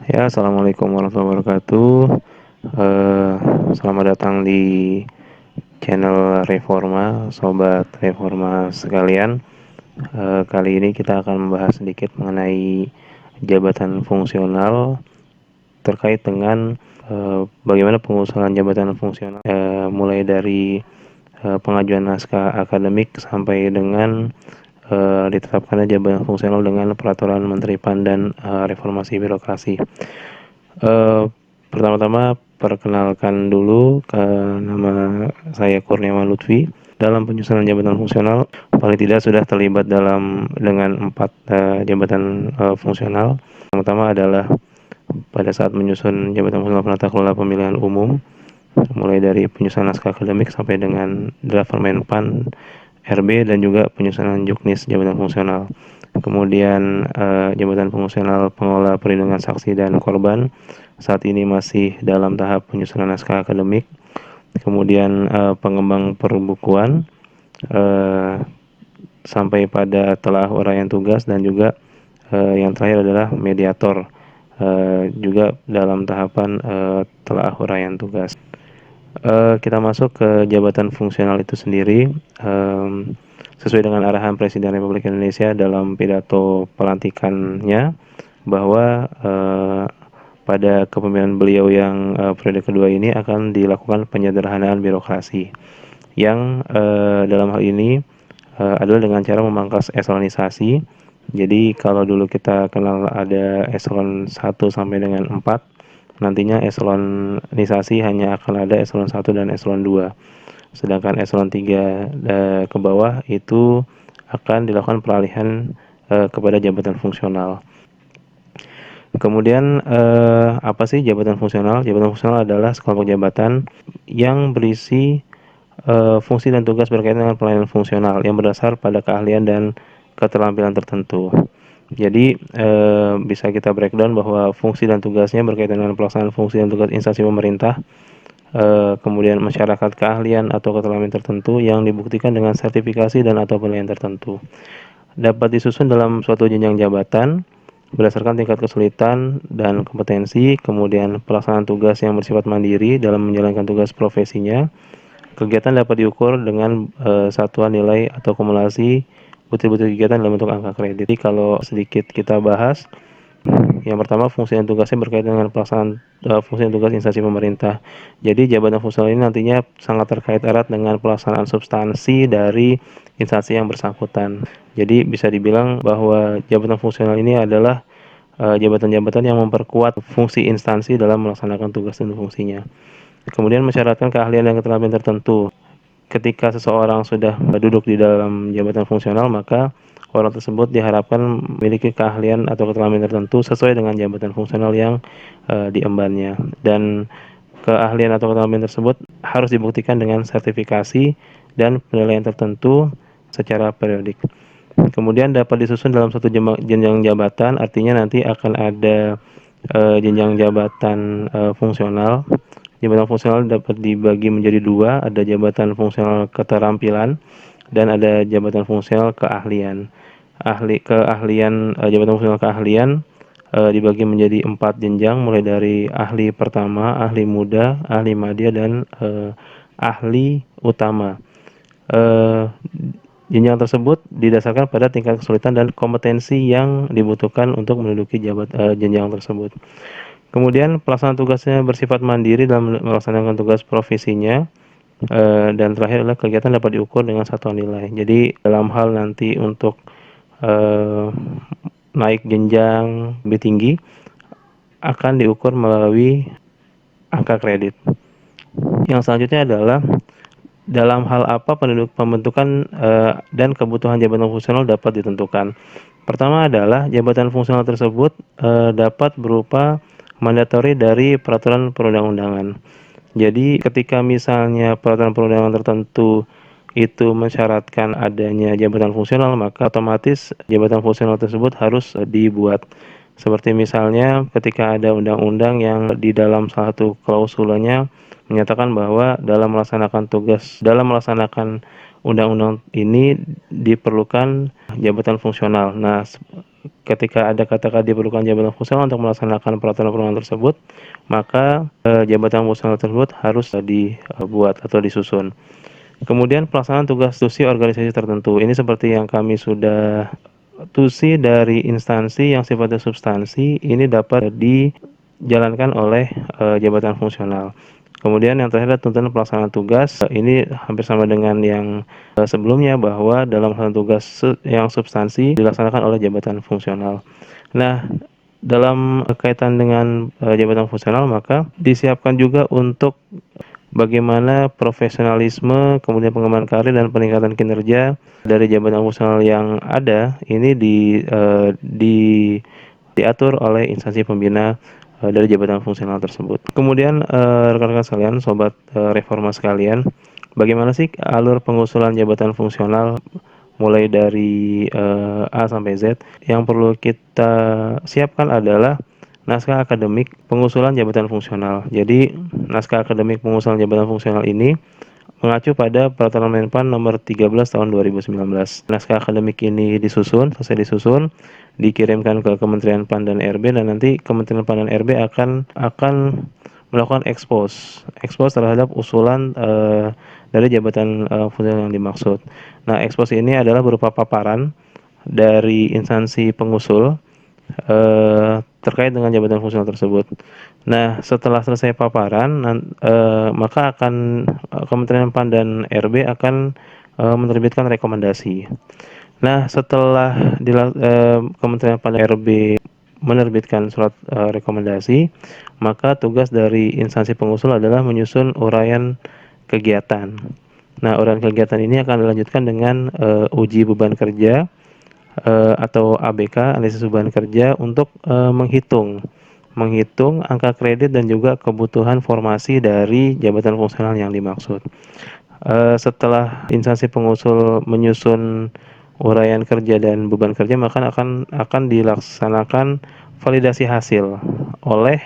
Ya, assalamualaikum warahmatullahi wabarakatuh. Eh, Selamat datang di channel Reforma, sobat Reforma sekalian. Kali ini kita akan membahas sedikit mengenai jabatan fungsional terkait dengan bagaimana pengusulan jabatan fungsional, mulai dari pengajuan naskah akademik sampai dengan ditetapkannya jabatan fungsional dengan peraturan Menteri PAN dan reformasi birokrasi. Eh, Pertama-tama perkenalkan dulu, nama saya Kurniawan Lutfi. Dalam penyusunan jabatan fungsional, paling tidak sudah terlibat dengan 4 jabatan fungsional. Yang pertama adalah pada saat menyusun jabatan fungsional penata kelola pemilihan umum, mulai dari penyusunan naskah akademik sampai dengan draft permen PAN RB dan juga penyusunan juknis jabatan fungsional. Kemudian jabatan fungsional pengelola perlindungan saksi dan korban saat ini masih dalam tahap penyusunan naskah akademik. Kemudian pengembang perbukuan sampai pada telah uraian tugas, dan juga yang terakhir adalah mediator juga dalam tahapan telah uraian tugas. Kita masuk ke jabatan fungsional itu sendiri. Sesuai dengan arahan Presiden Republik Indonesia dalam pidato pelantikannya, bahwa pada kepemimpinan beliau yang periode kedua ini akan dilakukan penyederhanaan birokrasi yang dalam hal ini adalah dengan cara memangkas eselonisasi. Jadi kalau dulu kita kenal ada eselon 1 sampai dengan 4, nantinya eselonisasi hanya akan ada eselon 1 dan eselon 2. Sedangkan eselon 3 ke bawah itu akan dilakukan peralihan kepada jabatan fungsional. Kemudian apa sih jabatan fungsional? Jabatan fungsional adalah sekelompok jabatan yang berisi fungsi dan tugas berkaitan dengan pelayanan fungsional yang berdasar pada keahlian dan keterampilan tertentu. Jadi bisa kita breakdown bahwa fungsi dan tugasnya berkaitan dengan pelaksanaan fungsi dan tugas instansi pemerintah, kemudian masyarakat keahlian atau keterampilan tertentu yang dibuktikan dengan sertifikasi dan atau penilaian tertentu. Dapat disusun dalam suatu jenjang jabatan berdasarkan tingkat kesulitan dan kompetensi, kemudian pelaksanaan tugas yang bersifat mandiri dalam menjalankan tugas profesinya. Kegiatan dapat diukur dengan satuan nilai atau kumulasi butir-butir kegiatan dalam bentuk angka kredit. Jadi kalau sedikit kita bahas, yang pertama fungsi dan tugasnya berkaitan dengan pelaksanaan fungsi dan tugas instansi pemerintah. Jadi jabatan fungsional ini nantinya sangat terkait erat dengan pelaksanaan substansi dari instansi yang bersangkutan. Jadi bisa dibilang bahwa jabatan fungsional ini adalah jabatan-jabatan yang memperkuat fungsi instansi dalam melaksanakan tugas dan fungsinya. Kemudian mensyaratkan keahlian dan keterampilan tertentu. Ketika seseorang sudah duduk di dalam jabatan fungsional, maka orang tersebut diharapkan memiliki keahlian atau keterampilan tertentu sesuai dengan jabatan fungsional yang diembannya. Dan keahlian atau keterampilan tersebut harus dibuktikan dengan sertifikasi dan penilaian tertentu secara periodik. Kemudian dapat disusun dalam satu jenjang jabatan, artinya nanti akan ada jenjang jabatan fungsional. Jabatan fungsional dapat dibagi menjadi dua, ada jabatan fungsional keterampilan dan ada jabatan fungsional keahlian. Jabatan fungsional keahlian dibagi menjadi 4 jenjang, mulai dari ahli pertama, ahli muda, ahli madya, dan ahli utama. Jenjang tersebut didasarkan pada tingkat kesulitan dan kompetensi yang dibutuhkan untuk menduduki jenjang tersebut. Kemudian pelaksanaan tugasnya bersifat mandiri dalam melaksanakan tugas profesinya, dan terakhir adalah kegiatan dapat diukur dengan satuan nilai. Jadi dalam hal nanti untuk naik jenjang lebih tinggi akan diukur melalui angka kredit. Yang selanjutnya adalah dalam hal apa pembentukan dan kebutuhan jabatan fungsional dapat ditentukan. Pertama adalah jabatan fungsional tersebut dapat berupa mandatori dari peraturan perundang-undangan. Jadi ketika misalnya peraturan perundangan tertentu itu mensyaratkan adanya jabatan fungsional, maka otomatis jabatan fungsional tersebut harus dibuat. Seperti misalnya ketika ada undang-undang yang di dalam salah satu klausulanya menyatakan bahwa dalam melaksanakan undang-undang ini diperlukan jabatan fungsional. Nah, ketika ada kata-kata diperlukan jabatan fungsional untuk melaksanakan peraturan-peraturan tersebut, maka jabatan fungsional tersebut harus dibuat atau disusun. Kemudian pelaksanaan tugas institusi organisasi tertentu. Ini seperti yang kami sudah tusi dari instansi yang sifatnya substansi, ini dapat dijalankan oleh jabatan fungsional. Kemudian yang terakhir adalah tuntutan pelaksanaan tugas. Ini hampir sama dengan yang sebelumnya, bahwa dalam pelaksanaan tugas yang substansi dilaksanakan oleh jabatan fungsional. Nah, dalam kaitan dengan jabatan fungsional, maka disiapkan juga untuk bagaimana profesionalisme, kemudian pengembangan karir dan peningkatan kinerja dari jabatan fungsional yang ada ini diatur oleh instansi pembina dari jabatan fungsional tersebut. Kemudian rekan-rekan sekalian, sobat reforma sekalian, bagaimana sih alur pengusulan jabatan fungsional mulai dari A sampai Z? Yang perlu kita siapkan adalah naskah akademik pengusulan jabatan fungsional. Jadi, naskah akademik pengusulan jabatan fungsional ini mengacu pada Peraturan Menpan Nomor 13 Tahun 2019. Naskah akademik ini selesai disusun, dikirimkan ke Kementerian PAN dan RB, dan nanti Kementerian PAN dan RB akan melakukan ekspos terhadap usulan dari jabatan fungsional yang dimaksud. Nah, ekspos ini adalah berupa paparan dari instansi pengusul terkait dengan jabatan fungsional tersebut. Nah, setelah selesai paparan, maka Kementerian PAN dan RB akan menerbitkan rekomendasi. Nah, setelah Kementerian PAN dan RB menerbitkan surat rekomendasi, maka tugas dari instansi pengusul adalah menyusun uraian kegiatan. Nah, uraian kegiatan ini akan dilanjutkan dengan uji beban kerja atau ABK, analisis beban kerja, untuk menghitung angka kredit dan juga kebutuhan formasi dari jabatan fungsional yang dimaksud. Setelah instansi pengusul menyusun uraian kerja dan beban kerja, maka akan dilaksanakan validasi hasil oleh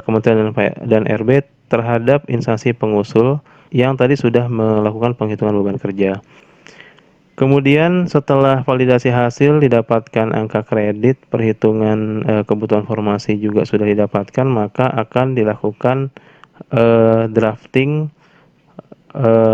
Kementerian dan RB terhadap instansi pengusul yang tadi sudah melakukan penghitungan beban kerja. Kemudian setelah validasi hasil didapatkan angka kredit, perhitungan kebutuhan formasi juga sudah didapatkan, maka akan dilakukan drafting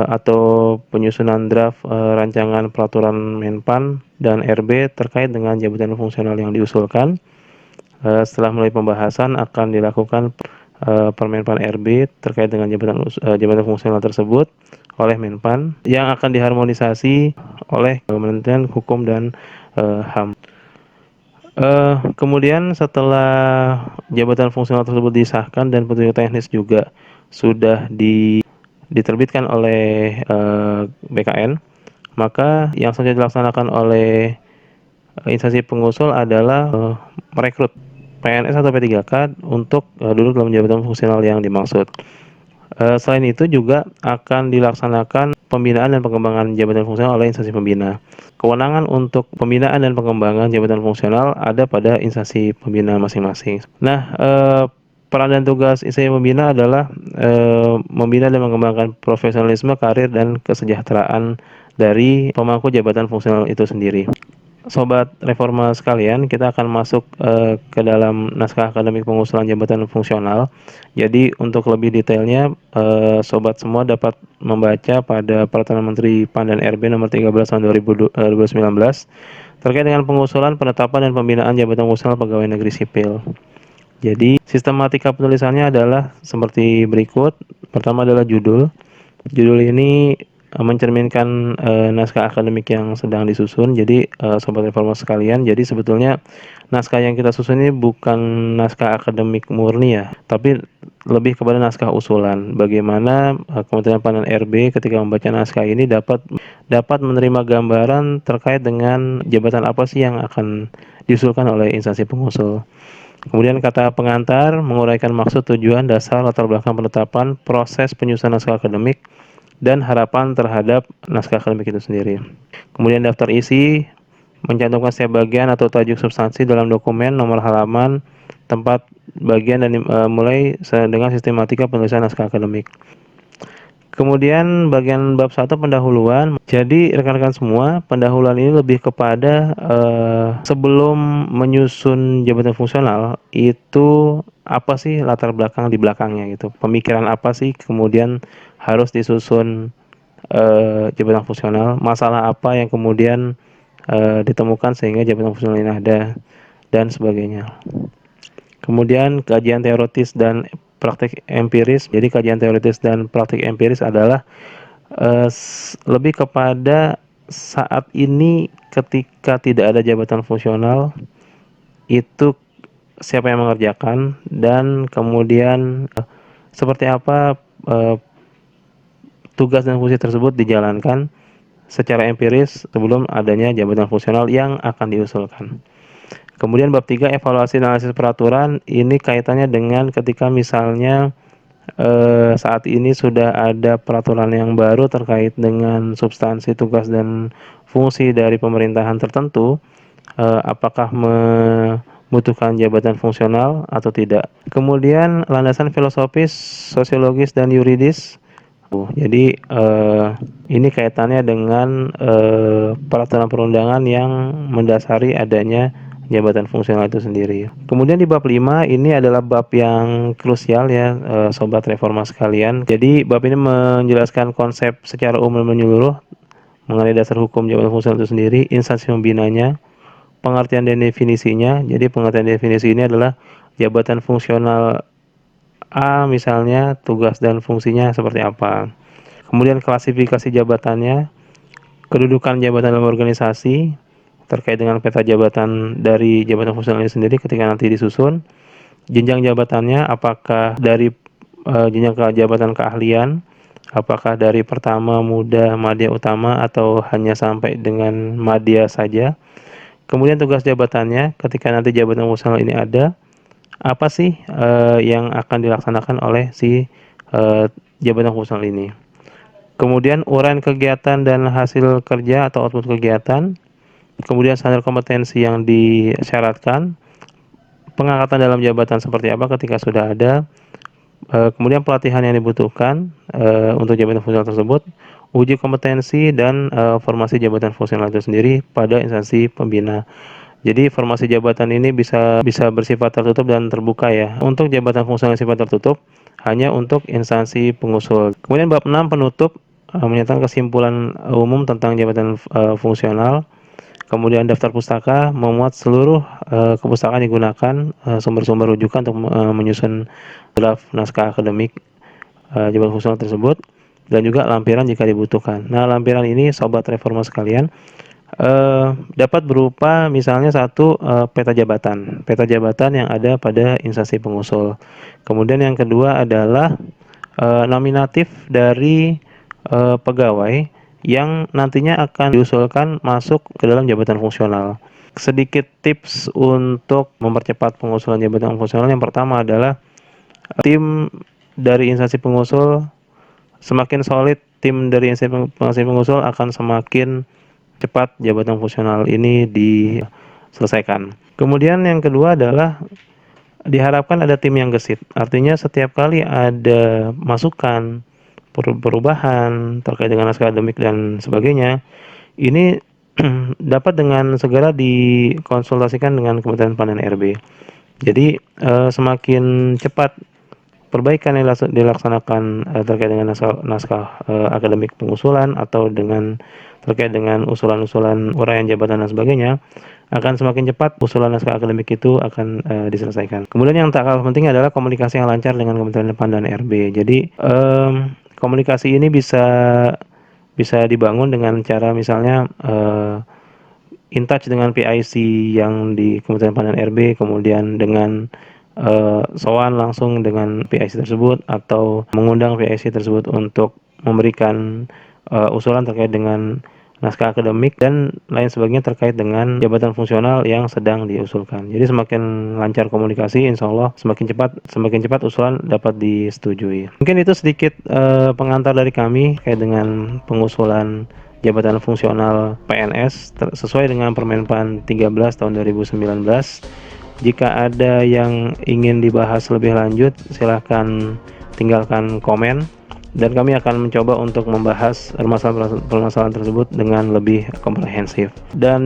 atau penyusunan draft rancangan peraturan Menpan dan RB terkait dengan jabatan fungsional yang diusulkan. Setelah melalui pembahasan, akan dilakukan Permenpan RB terkait dengan jabatan fungsional tersebut oleh Menpan, yang akan diharmonisasi oleh Kementerian Hukum dan HAM. Kemudian setelah jabatan fungsional tersebut disahkan dan petunjuk teknis juga sudah diterbitkan oleh BKN, maka yang selanjutnya dilaksanakan oleh instansi pengusul adalah merekrut PNS atau P3K untuk duduk dalam jabatan fungsional yang dimaksud. Selain itu juga akan dilaksanakan pembinaan dan pengembangan jabatan fungsional oleh instansi pembina. Kewenangan untuk pembinaan dan pengembangan jabatan fungsional ada pada instansi pembina masing-masing. Nah, peran dan tugas instansi pembina adalah membina dan mengembangkan profesionalisme, karir, dan kesejahteraan dari pemangku jabatan fungsional itu sendiri. Sobat reforma sekalian, kita akan masuk ke dalam naskah akademik pengusulan jabatan fungsional. Jadi untuk lebih detailnya, sobat semua dapat membaca pada Peraturan Menteri PAN dan RB Nomor 13 Tahun 2019 terkait dengan pengusulan, penetapan, dan pembinaan jabatan fungsional pegawai negeri sipil. Jadi sistematika penulisannya adalah seperti berikut. Pertama adalah judul. Judul ini mencerminkan naskah akademik yang sedang disusun. Jadi sobat reforma sekalian, jadi sebetulnya naskah yang kita susun ini bukan naskah akademik murni ya, tapi lebih kepada naskah usulan. Bagaimana Kementerian PAN dan RB ketika membaca naskah ini dapat menerima gambaran terkait dengan jabatan apa sih yang akan diusulkan oleh instansi pengusul. Kemudian kata pengantar menguraikan maksud, tujuan, dasar, latar belakang penetapan, proses penyusunan naskah akademik, dan harapan terhadap naskah akademik itu sendiri. Kemudian daftar isi mencantumkan setiap bagian atau tajuk substansi dalam dokumen, nomor halaman, tempat bagian, dan mulai dengan sistematika penulisan naskah akademik. Kemudian bagian bab 1 pendahuluan. Jadi rekan-rekan semua, pendahuluan ini lebih kepada sebelum menyusun jabatan fungsional itu apa sih latar belakang di belakangnya gitu. Pemikiran apa sih kemudian harus disusun jabatan fungsional, masalah apa yang kemudian ditemukan sehingga jabatan fungsional ini ada dan sebagainya. Kemudian kajian teoritis dan praktik empiris. Jadi kajian teoritis dan praktik empiris adalah lebih kepada saat ini ketika tidak ada jabatan fungsional itu siapa yang mengerjakan dan kemudian seperti apa tugas dan fungsi tersebut dijalankan secara empiris sebelum adanya jabatan fungsional yang akan diusulkan. Kemudian bab 3 evaluasi dan analisis peraturan, ini kaitannya dengan ketika misalnya saat ini sudah ada peraturan yang baru terkait dengan substansi tugas dan fungsi dari pemerintahan tertentu, apakah membutuhkan jabatan fungsional atau tidak. Kemudian landasan filosofis, sosiologis dan yuridis. Jadi ini kaitannya dengan peraturan perundangan yang mendasari adanya jabatan fungsional itu sendiri. Kemudian di bab 5 ini adalah bab yang krusial ya sobat reforma sekalian. Jadi bab ini menjelaskan konsep secara umum menyeluruh mengenai dasar hukum jabatan fungsional itu sendiri, instansi pembinanya, pengertian dan definisinya. Jadi pengertian definisi ini adalah jabatan fungsional A misalnya tugas dan fungsinya seperti apa. Kemudian klasifikasi jabatannya, kedudukan jabatan dalam organisasi terkait dengan peta jabatan dari jabatan fungsional ini sendiri ketika nanti disusun, jenjang jabatannya apakah dari jenjang jabatan keahlian, apakah dari pertama, muda, madya, utama atau hanya sampai dengan madya saja. Kemudian tugas jabatannya ketika nanti jabatan fungsional ini ada, apa sih yang akan dilaksanakan oleh si jabatan fungsional ini. Kemudian uraian kegiatan dan hasil kerja atau output kegiatan. Kemudian standar kompetensi yang disyaratkan. Pengangkatan dalam jabatan seperti apa ketika sudah ada. Kemudian pelatihan yang dibutuhkan untuk jabatan fungsional tersebut. Uji kompetensi dan formasi jabatan fungsional itu sendiri pada instansi pembina. Jadi formasi jabatan ini bisa bersifat tertutup dan terbuka ya. Untuk jabatan fungsional sifat tertutup hanya untuk instansi pengusul. Kemudian bab 6 penutup menyatakan kesimpulan umum tentang jabatan fungsional. Kemudian daftar pustaka memuat seluruh kepustakaan digunakan sumber-sumber rujukan untuk menyusun draft naskah akademik jabatan fungsional tersebut dan juga lampiran jika dibutuhkan. Nah, lampiran ini sobat reforma sekalian dapat berupa misalnya satu peta jabatan yang ada pada instansi pengusul. Kemudian yang kedua adalah nominatif dari pegawai yang nantinya akan diusulkan masuk ke dalam jabatan fungsional. Sedikit tips untuk mempercepat pengusulan jabatan fungsional, yang pertama adalah tim dari instansi pengusul semakin solid, tim dari instansi pengusul akan semakin cepat jabatan fungsional ini diselesaikan. Kemudian yang kedua adalah diharapkan ada tim yang gesit. Artinya setiap kali ada masukan, perubahan terkait dengan naskah akademik dan sebagainya, ini dapat dengan segera dikonsultasikan dengan Kementerian PAN dan RB. Jadi semakin cepat perbaikan yang dilaksanakan terkait dengan naskah akademik pengusulan atau dengan terkait dengan usulan-usulan uraian jabatan dan sebagainya, akan semakin cepat usulan naskah akademik itu akan diselesaikan. Kemudian yang tak kalah penting adalah komunikasi yang lancar dengan Kementerian PAN dan RB. Jadi komunikasi ini bisa dibangun dengan cara misalnya in touch dengan PIC yang di Kementerian PAN dan RB, kemudian dengan sowan langsung dengan PIC tersebut atau mengundang PIC tersebut untuk memberikan usulan terkait dengan naskah akademik dan lain sebagainya terkait dengan jabatan fungsional yang sedang diusulkan. Jadi semakin lancar komunikasi, insya Allah semakin cepat usulan dapat disetujui. Mungkin itu sedikit pengantar dari kami terkait dengan pengusulan jabatan fungsional PNS sesuai dengan Permenpan 13 tahun 2019. Jika ada yang ingin dibahas lebih lanjut, silahkan tinggalkan komen dan kami akan mencoba untuk membahas permasalahan tersebut dengan lebih komprehensif. Dan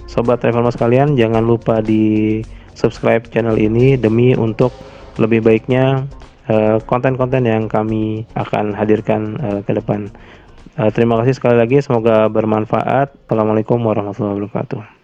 sobat reforma sekalian, jangan lupa di subscribe channel ini demi untuk lebih baiknya konten-konten yang kami akan hadirkan ke depan. Terima kasih sekali lagi, semoga bermanfaat. Assalamualaikum warahmatullahi wabarakatuh.